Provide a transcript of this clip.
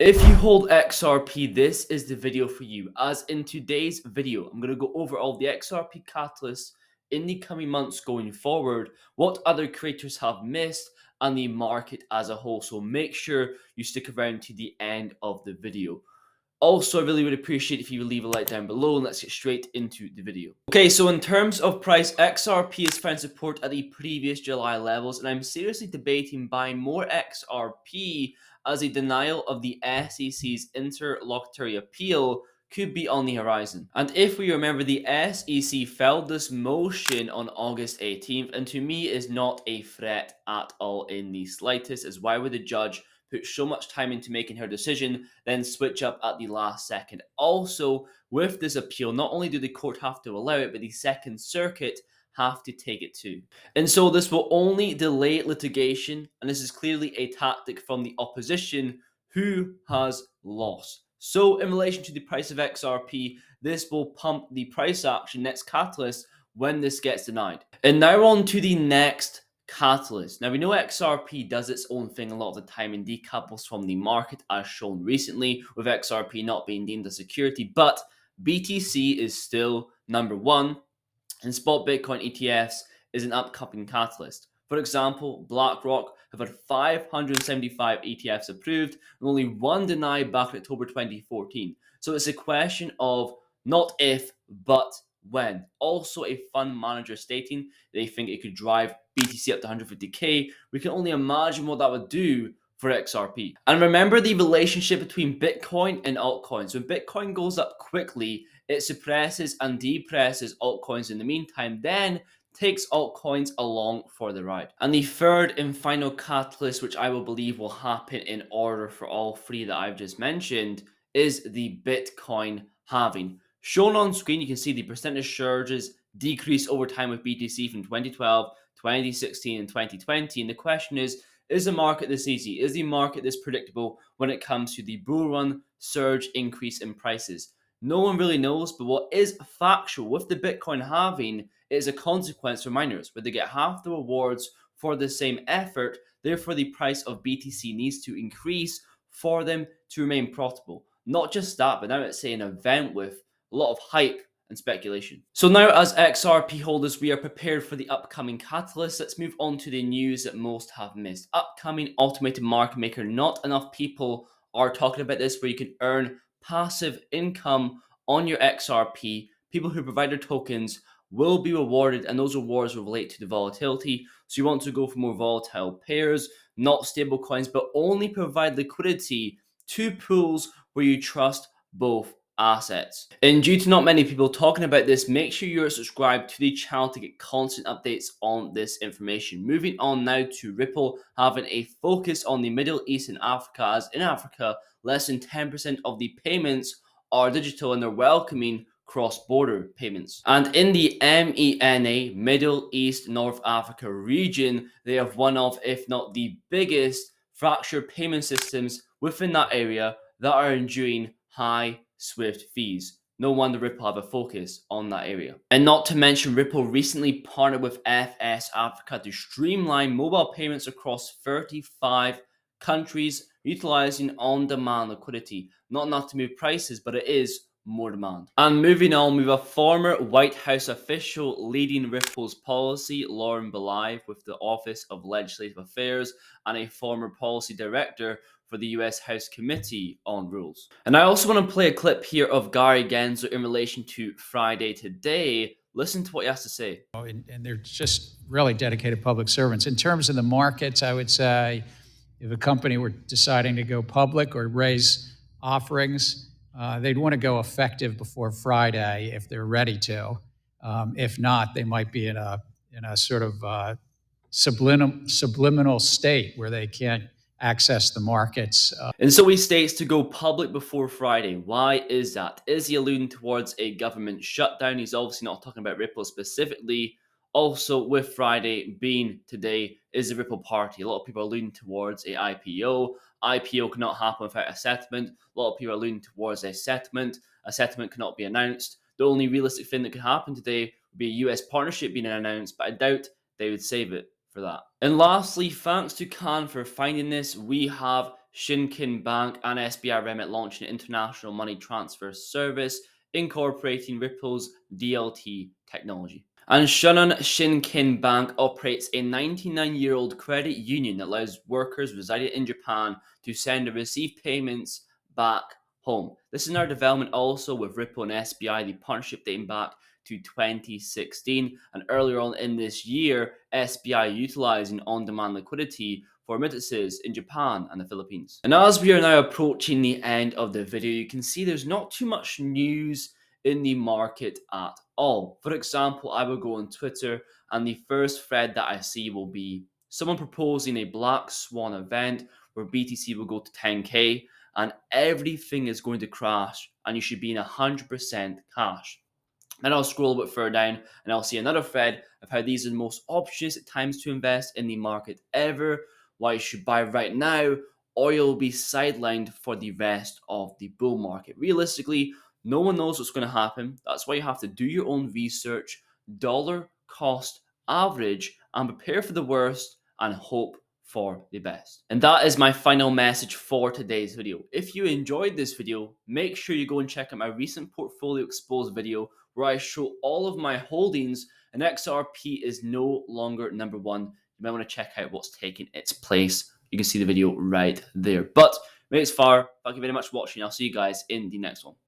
If you hold XRP, this is the video for you. As in today's video, I'm going to go over all the XRP catalysts in the coming months going forward, what other creators have missed, and the market as a whole. So make sure you stick around to the end of the video. Also, I really would appreciate if you leave a like down below, and let's get straight into the video. Okay, so in terms of price, XRP has found support at the previous July levels, and I'm seriously debating buying more XRP as a denial of the SEC's interlocutory appeal could be on the horizon. And if we remember, the SEC filed this motion on August 18th, and to me is not a threat at all in the slightest, as why would the judge put so much time into making her decision, then switch up at the last second? Also, with this appeal, not only do the court have to allow it, but the Second Circuit have to take it too. And so this will only delay litigation, and this is clearly a tactic from the opposition who has lost. So in relation to the price of XRP, this will pump the price action, next catalyst, when this gets denied. And now on to the next catalyst. Now we know XRP does its own thing a lot of the time and decouples from the market, as shown recently, with XRP not being deemed a security, but BTC is still number one, and spot Bitcoin ETFs is an upcoming catalyst. For example, BlackRock have had 575 ETFs approved and only one denied back in October 2014. So it's a question of not if, but when. Also, a fund manager stating they think it could drive BTC up to 150k. We can only imagine what that would do for XRP. And remember the relationship between Bitcoin and altcoins. When Bitcoin goes up quickly, it suppresses and depresses altcoins in the meantime, then takes altcoins along for the ride. And the third and final catalyst, which I will believe will happen in order for all three that I've just mentioned, is the Bitcoin halving. Shown on screen, you can see the percentage surges decrease over time with BTC from 2012, 2016, and 2020. And the question is the market this easy? Is the market this predictable when it comes to the bull run surge increase in prices? No one really knows, but what is factual with the Bitcoin halving is a consequence for miners, where they get half the rewards for the same effort. Therefore, the price of BTC needs to increase for them to remain profitable. Not just that, but now it's an event with a lot of hype and speculation. So now, as XRP holders, we are prepared for the upcoming catalyst. Let's move on to the news that most have missed. Upcoming automated market maker. Not enough people are talking about this, where you can earn passive income on your XRP. People who provide their tokens will be rewarded, and those rewards will relate to the volatility. So you want to go for more volatile pairs, not stable coins, but only provide liquidity to pools where you trust both assets. And due to not many people talking about this, make sure you're subscribed to the channel to get constant updates on this information. Moving on now to Ripple having a focus on the Middle East and Africa, as in Africa, less than 10% of the payments are digital, and they're welcoming cross-border payments. And in the MENA, Middle East, North Africa region, they have one of, if not the biggest, fractured payment systems within that area that are enduring high Swift fees. No wonder Ripple have a focus on that area. And not to mention, Ripple recently partnered with FS Africa to streamline mobile payments across 35 countries, utilizing on-demand liquidity. Not enough to move prices, but it is more demand. And moving on, we have a former White House official leading Ripple's policy, Lauren Belive, with the Office of Legislative Affairs, and a former policy director for the US House Committee on Rules. And I also want to play a clip here of Gary Gensler in relation to Friday today. Listen to what he has to say. And they're just really dedicated public servants. In terms of the markets, I would say if a company were deciding to go public or raise offerings, they'd want to go effective before Friday if they're ready to. If not, they might be in a sort of subliminal state where they can't access the markets. And so he states to go public before Friday. Why is that? Is he alluding towards a government shutdown? He's obviously not talking about Ripple specifically. Also, with Friday being today, is the Ripple party. A lot of people are alluding towards a IPO. IPO cannot happen without a settlement. A lot of people are alluding towards a settlement. A settlement cannot be announced. The only realistic thing that could happen today would be a US partnership being announced, but I doubt they would save it for that. And lastly, thanks to Khan for finding this, we have Shinkin Bank and SBI Remit launching an international money transfer service incorporating Ripple's DLT technology. And Shunon Shinkin Bank operates a 99-year-old credit union that allows workers residing in Japan to send and receive payments back home. This is another development also with Ripple and SBI, the partnership dating back to 2016. And earlier on in this year, SBI utilizing on-demand liquidity for remittances in Japan and the Philippines. And as we are now approaching the end of the video, you can see there's not too much news in the market at all. For example, I will go on Twitter and the first thread that I see will be someone proposing a black swan event where BTC will go to 10K and everything is going to crash and you should be in 100% cash. Then I'll scroll a bit further down and I'll see another thread of how these are the most opportunistic times to invest in the market ever, why you should buy right now, or you'll be sidelined for the rest of the bull market. Realistically, no one knows what's going to happen. That's why you have to do your own research, dollar cost average, and prepare for the worst and hope for the best. And that is my final message for today's video. If you enjoyed this video, make sure you go and check out my recent portfolio exposed video where I show all of my holdings and XRP is no longer number one. You might want to check out what's taking its place. You can see the video right there. But it's far. Thank you very much for watching. I'll see you guys in the next one.